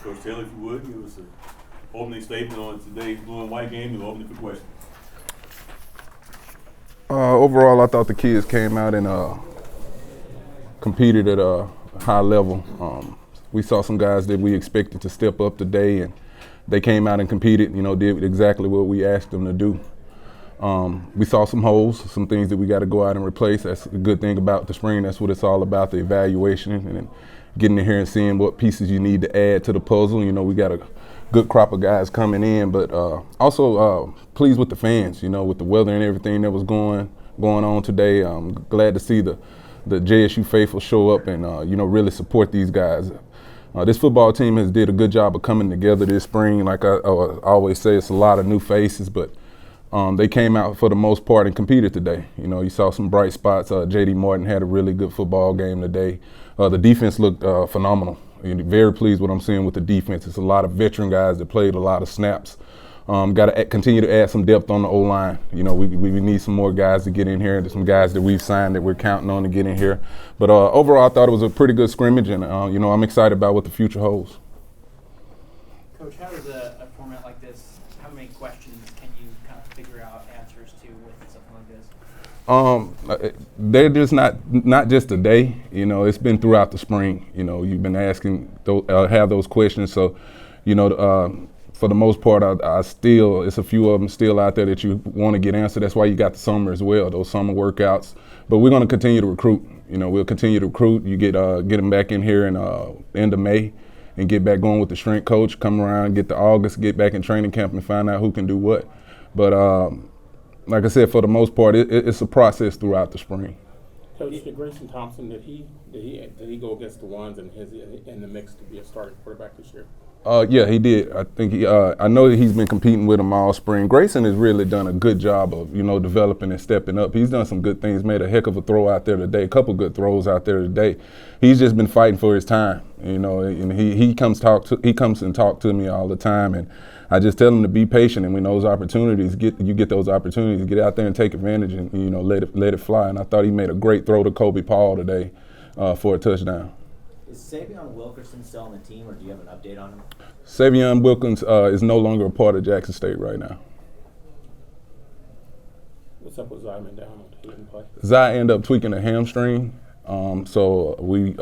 Coach Taylor, if you would, give us an opening statement on today's blue and white game and open it for questions. Overall, I thought the kids came out and competed at a high level. We saw some guys that we expected to step up today, and they came out and competed, did exactly what we asked them to do. We saw some holes, some things that we got to go out and replace. That's a good thing about the spring. That's what it's all about, the evaluation and getting in here and seeing what pieces you need to add to the puzzle. We got a good crop of guys coming in, but also pleased with the fans, with the weather and everything that was going on today. I'm glad to see the JSU faithful show up and, really support these guys. This football team has did a good job of coming together this spring. Like I always say, it's a lot of new faces, but they came out for the most part and competed today. You saw some bright spots. J.D. Martin had a really good football game today. The defense looked phenomenal. Very pleased with what I'm seeing with the defense. It's a lot of veteran guys that played a lot of snaps. Got to continue to add some depth on the O-line. We need some more guys to get in here. There's some guys that we've signed that we're counting on to get in here. But overall, I thought it was a pretty good scrimmage, and I'm excited about what the future holds. Coach, how does a format like this, how many questions can you kind of figure out answers to with something like this? They're just not just today. It's been throughout the spring. You've been asking, have those questions. So, for the most part, it's a few of them still out there that you want to get answered. That's why you got the summer as well, those summer workouts. But we're going to continue to recruit. We'll continue to recruit. You get them back in here in end of May and get back going with the strength coach, come around, get to August, get back in training camp and find out who can do what. But like I said, for the most part, it's a process throughout the spring. Coach, did Grayson Thompson, did he go against the ones in the mix to be a starting quarterback this year? Yeah, he did. I think I know that he's been competing with him all spring. Grayson has really done a good job of, developing and stepping up. He's done some good things, made a heck of a throw out there today, a couple good throws out there today. He's just been fighting for his time, and he comes and talk to me all the time, and I just tell him to be patient, and when those opportunities get those opportunities, get out there and take advantage and, let it fly. And I thought he made a great throw to Kobe Paul today for a touchdown. Is Savion Wilkerson still on the team, or do you have an update on him? Savion Wilkins is no longer a part of Jackson State right now. What's up with Zy Mandown? He didn't play? Zy ended up tweaking a hamstring, so we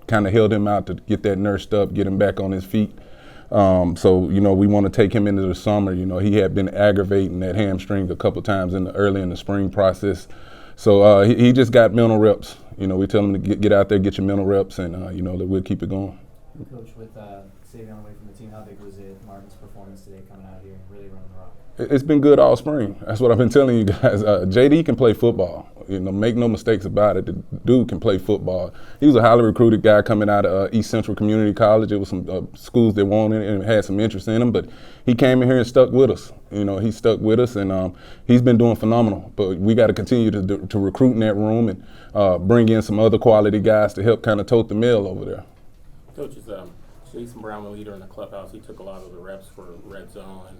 kind of held him out to get that nursed up, get him back on his feet. So we want to take him into the summer. He had been aggravating that hamstring a couple times early in the spring process. So he just got mental reps. We tell him to get out there, get your mental reps, and that we'll keep it going. Coach, with Savion away from the team, how big was it, Martin's performance today coming out here and really running the rock? It's been good all spring. That's what I've been telling you guys. JD can play football. Make no mistakes about it. The dude can play football. He was a highly recruited guy coming out of East Central Community College. It was some schools that wanted and had some interest in him, but he came in here and stuck with us. He stuck with us, and he's been doing phenomenal. But we got to continue to recruit in that room and bring in some other quality guys to help kind of tote the mail over there. Coach, is Jason Brown the leader in the clubhouse? He took a lot of the reps for red zone and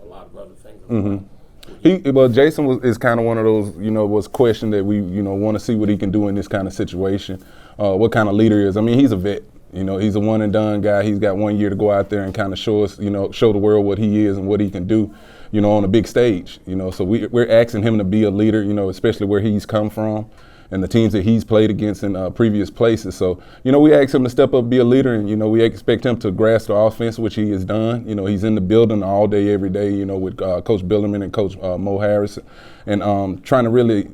a lot of other things as well. Jason is kind of one of those, was questioned that we, want to see what he can do in this kind of situation, what kind of leader he is. I mean, he's a vet. He's a one and done guy. He's got 1 year to go out there and kind of show us, show the world what he is and what he can do, on a big stage. So we're asking him to be a leader, especially where he's come from and the teams that he's played against in previous places. So, we ask him to step up, be a leader, and, we expect him to grasp the offense, which he has done. He's in the building all day, every day, with Coach Billerman and Coach Mo Harris, and trying to really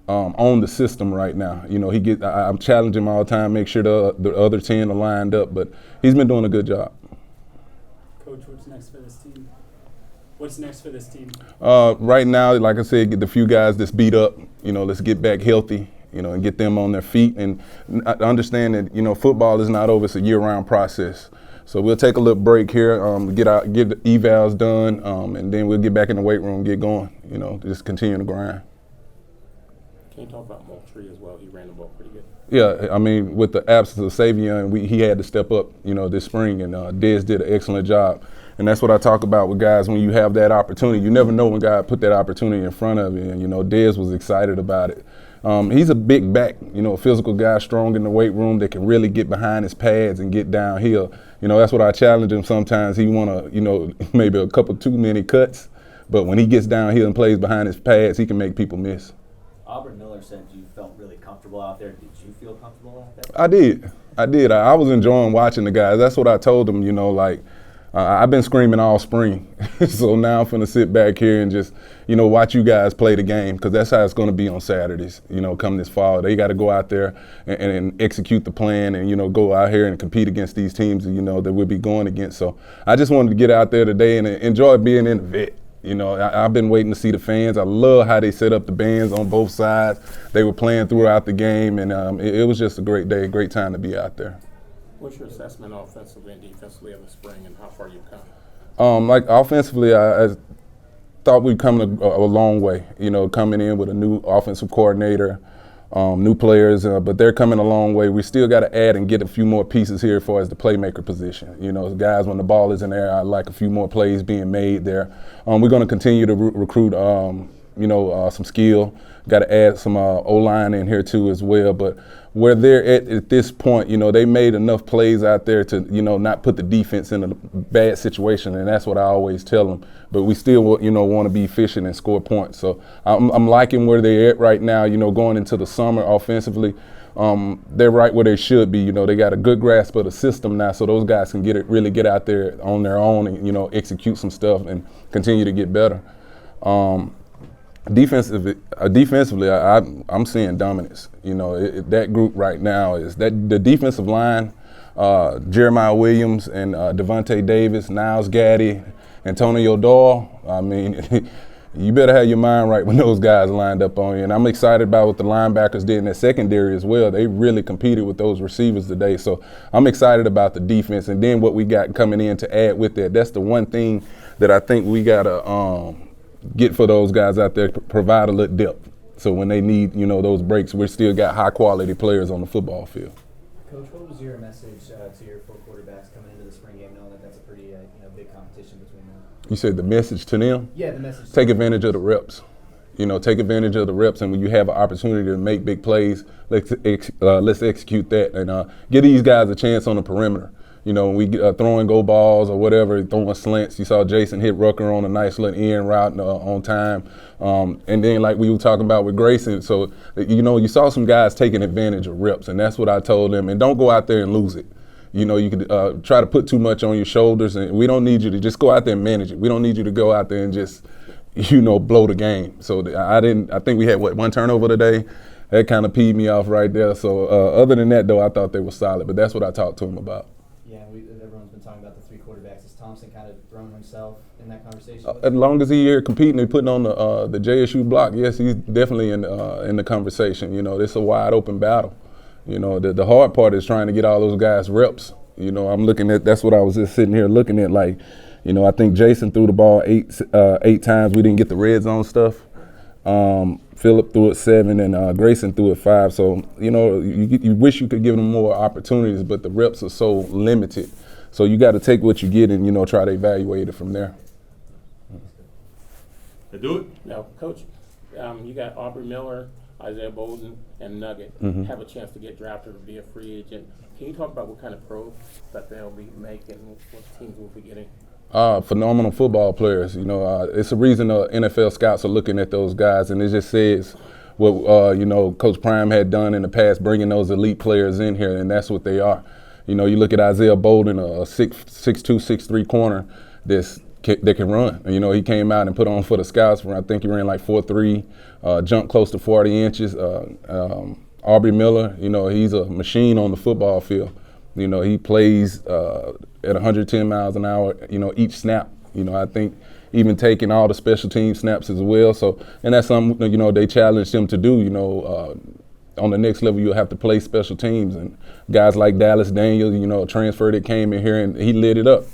own the system right now. I'm challenging him all the time, make sure the other 10 are lined up, but he's been doing a good job. Coach, what's next for this team? Right now, like I said, get the few guys that's beat up, let's get back healthy, and get them on their feet. And understand that, football is not over. It's a year-round process. So we'll take a little break here, get the evals done, and then we'll get back in the weight room, get going, just continue to grind. Can you talk about Moultrie as well? He ran the ball pretty good. Yeah, I mean, with the absence of Savion, he had to step up, this spring, and Dez did an excellent job. And that's what I talk about with guys when you have that opportunity. You never know when God put that opportunity in front of you. And, you know, Dez was excited about it. He's a big back, you know, a physical guy, strong in the weight room that can really get behind his pads and get downhill. You know, that's what I challenge him sometimes. He want to, you know, maybe a couple too many cuts. But when he gets downhill and plays behind his pads, he can make people miss. Auburn Miller said you felt really comfortable out there. Did you feel comfortable out there? I did. I was enjoying watching the guys. That's what I told them, you know, like, I've been screaming all spring. So now I'm finna sit back here and just, you know, watch you guys play the game, because that's how it's going to be on Saturdays, you know, come this fall. They got to go out there and execute the plan and, you know, go out here and compete against these teams, you know, that we'll be going against. So I just wanted to get out there today and enjoy being in the vet. You know, I've been waiting to see the fans. I love how they set up the bands on both sides. They were playing throughout the game, and it was just a great day, a great time to be out there. What's your assessment offensively and defensively of the spring, and how far you've come? Like offensively, I thought we'd come a long way. You know, coming in with a new offensive coordinator, new players, but they're coming a long way. We still got to add and get a few more pieces here as far as the playmaker position. You know, guys, when the ball is in there, I like a few more plays being made there. We're going to continue to recruit, you know, some skill. Got to add some O-line in here too as well. But where they're at this point, you know, they made enough plays out there to, you know, not put the defense in a bad situation, and that's what I always tell them. But we still, you know, want to be efficient and score points. So I'm liking where they're at right now, you know, going into the summer offensively. They're right where they should be. You know, they got a good grasp of the system now, so those guys can really get out there on their own and, you know, execute some stuff and continue to get better. Defensively, I'm seeing dominance. You know, that group right now is that the defensive line, Jeremiah Williams and Devontae Davis, Niles Gaddy, Antonio Doyle. I mean, you better have your mind right when those guys lined up on you. And I'm excited about what the linebackers did in that secondary as well. They really competed with those receivers today. So I'm excited about the defense. And then what we got coming in to add with that, that's the one thing that I think we got to get for those guys out there, provide a little depth. So when they need, you know, those breaks, we still got high quality players on the football field. Coach, what was your message to your 4 quarterbacks coming into the spring game, knowing that that's a pretty you know, big competition between them? You said the message to them? Yeah, the message. Take advantage of the reps. You know, take advantage of the reps, and when you have an opportunity to make big plays, let's execute that and give these guys a chance on the perimeter. You know, when we throwing go balls or whatever, throwing slants. You saw Jason hit Rucker on a nice little end route on time. And then like we were talking about with Grayson, so, you know, you saw some guys taking advantage of reps, and that's what I told them. And don't go out there and lose it. You know, you could try to put too much on your shoulders, and we don't need you to just go out there and manage it. We don't need you to go out there and just, you know, blow the game. So I think we had, one turnover today? That kind of peed me off right there. So other than that, though, I thought they were solid. But that's what I talked to them about. Yeah, everyone's been talking about the 3 quarterbacks. Is Thompson kind of throwing himself in that conversation? As long as he's here competing and putting on the JSU block, yes, he's definitely in the conversation. You know, it's a wide open battle. You know, the hard part is trying to get all those guys reps. You know, I'm looking at, that's what I was just sitting here looking at. Like, you know, I think Jason threw the ball eight times. We didn't get the red zone stuff. Phillip threw it 7, and Grayson threw it 5. So, you know, you wish you could give them more opportunities, but the reps are so limited. So you got to take what you get and, you know, try to evaluate it from there. They do it? Now, Coach, you got Aubrey Miller, Isaiah Bolden, and Nugget have a chance to get drafted or be a free agent. Can you talk about what kind of pros that they'll be making, what teams will be getting? Phenomenal football players. You know, it's a reason NFL scouts are looking at those guys, and it just says what you know, Coach Prime had done in the past, bringing those elite players in here, and that's what they are. You know, you look at Isaiah Bolden, a 6'2", 6'3" corner that can run. And, you know, he came out and put on for the scouts. I think he ran like 4'3", jumped close to 40 inches. Aubrey Miller, you know, he's a machine on the football field. You know, he plays at 110 miles an hour, you know, each snap. You know, I think even taking all the special team snaps as well. So, and that's something, you know, they challenged him to do. You know, on the next level, you'll have to play special teams. And guys like Dallas Daniels, you know, a transfer that came in here and he lit it up.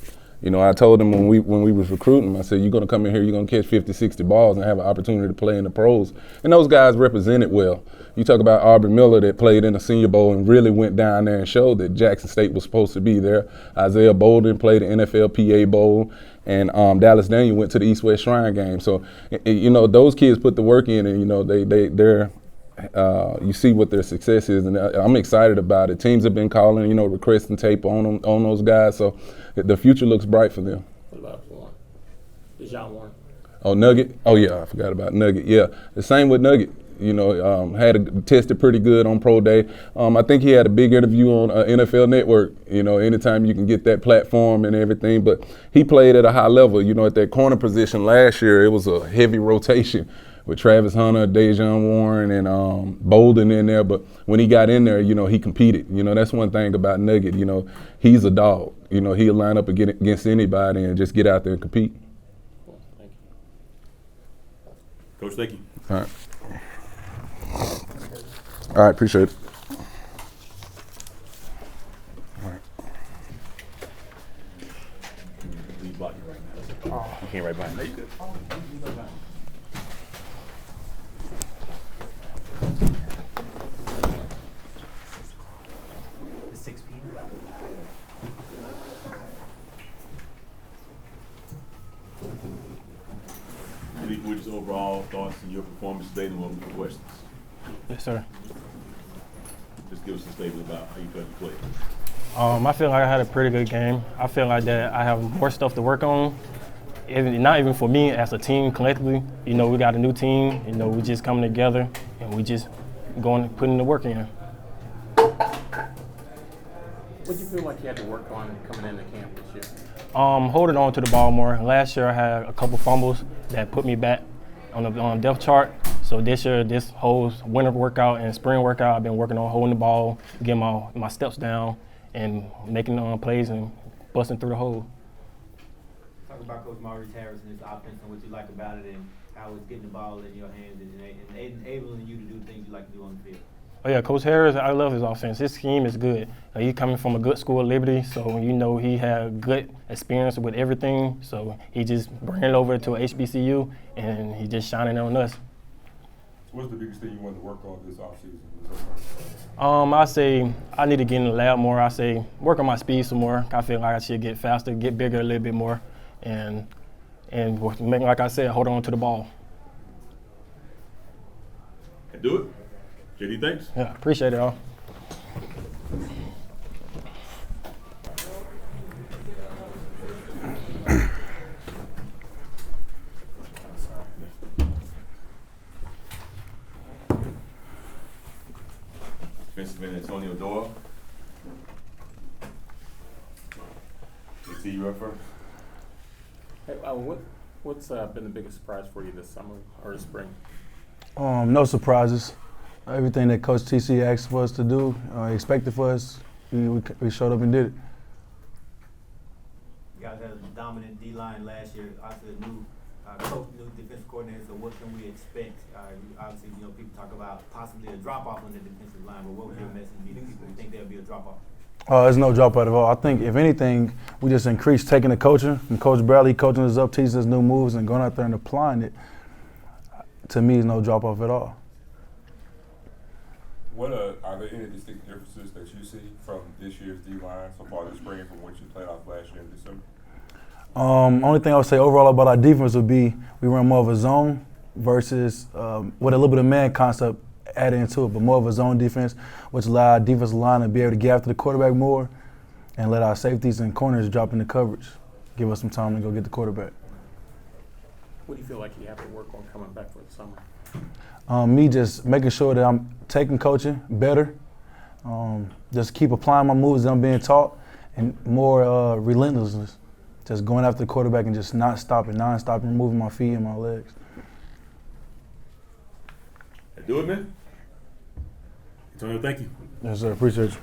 You know, I told him when we was recruiting him, I said, you're going to come in here, you're going to catch 50, 60 balls and have an opportunity to play in the pros. And those guys represented well. You talk about Aubrey Miller that played in the Senior Bowl and really went down there and showed that Jackson State was supposed to be there. Isaiah Bolden played the NFLPA Bowl, and Dallas Daniel went to the East-West Shrine game. So, you know, those kids put the work in, and, you know, they're you see what their success is, and I'm excited about it. Teams have been calling, you know, requesting tape on those guys, so the future looks bright for them. What about Warren? Deshaun Warren? Oh, Nugget? Oh, yeah, I forgot about Nugget. Yeah, the same with Nugget. You know, tested pretty good on Pro Day. I think he had a big interview on NFL Network, you know, anytime you can get that platform and everything. But he played at a high level. You know, at that corner position last year, it was a heavy rotation with Travis Hunter, Dejon Warren, and Bolden in there. But when he got in there, you know, he competed. You know, that's one thing about Nugget. You know, he's a dog. You know, he'll line up against anybody and just get out there and compete. Cool. Thank you. Coach, thank you. All right. All right, appreciate it. All right. Lead blocking right now. You can't right behind. No, you good. The 6 p.m. Leave with just overall thoughts and your performance today, and we'll move to questions. Yes, sir. Just give us a statement about how you felt you played. I feel like I had a pretty good game. I feel like that I have more stuff to work on. Not even for me, as a team collectively. You know, we got a new team. You know, we just coming together and we just putting the work in. What do you feel like you had to work on coming into camp this year? Holding on to the ball more. Last year I had a couple fumbles that put me back on the depth chart. So this year, this whole winter workout and spring workout, I've been working on holding the ball, getting my steps down, and making plays and busting through the hole. Talk about Coach Maurice Harris and his offense and what you like about it and how it's getting the ball in your hands and enabling you to do things you like to do on the field. Oh yeah, Coach Harris, I love his offense. His scheme is good. He's coming from a good school, Liberty, so you know he had good experience with everything. So he just bring it over to HBCU, and he just shining on us. What's the biggest thing you want to work on this offseason? I say I need to get in the lab more. I say work on my speed some more. I feel like I should get faster, get bigger a little bit more, and make, like I said, hold on to the ball. And do it. JD, thanks. Yeah, appreciate it all. Defensive end Antonio Doyle. Let's see you up first. Hey, what's been the biggest surprise for you this summer or this spring? No surprises. Everything that Coach TC asked for us to do, expected for us, we showed up and did it. You guys had a dominant D-line last year. Obviously, a new coach, new defensive coordinator. So what can we expect? Obviously, you know, people talk about possibly a drop-off on the defensive line, but what would your message be to people who think there'll be a drop-off? There's no dropout at all. I think, if anything, we just increased taking the coaching, and Coach Bradley coaching us up, teaching us new moves, and going out there and applying it. To me, is no drop-off at all. What are there any distinct differences that you see from this year's D-line so far this spring from what you played off last year in December? Only thing I would say overall about our defense would be we run more of a zone versus with a little bit of man concept added into it, but more of a zone defense, which allowed our defensive line to be able to get after the quarterback more and let our safeties and corners drop into coverage, give us some time to go get the quarterback. What do you feel like you have to work on coming back for the summer? Me just making sure that I'm taking coaching better, just keep applying my moves that I'm being taught, and more relentlessness. Just going after the quarterback and just not stopping, non-stopping, moving my feet and my legs. Do it, man. Antonio, thank you. Yes, sir. Appreciate you.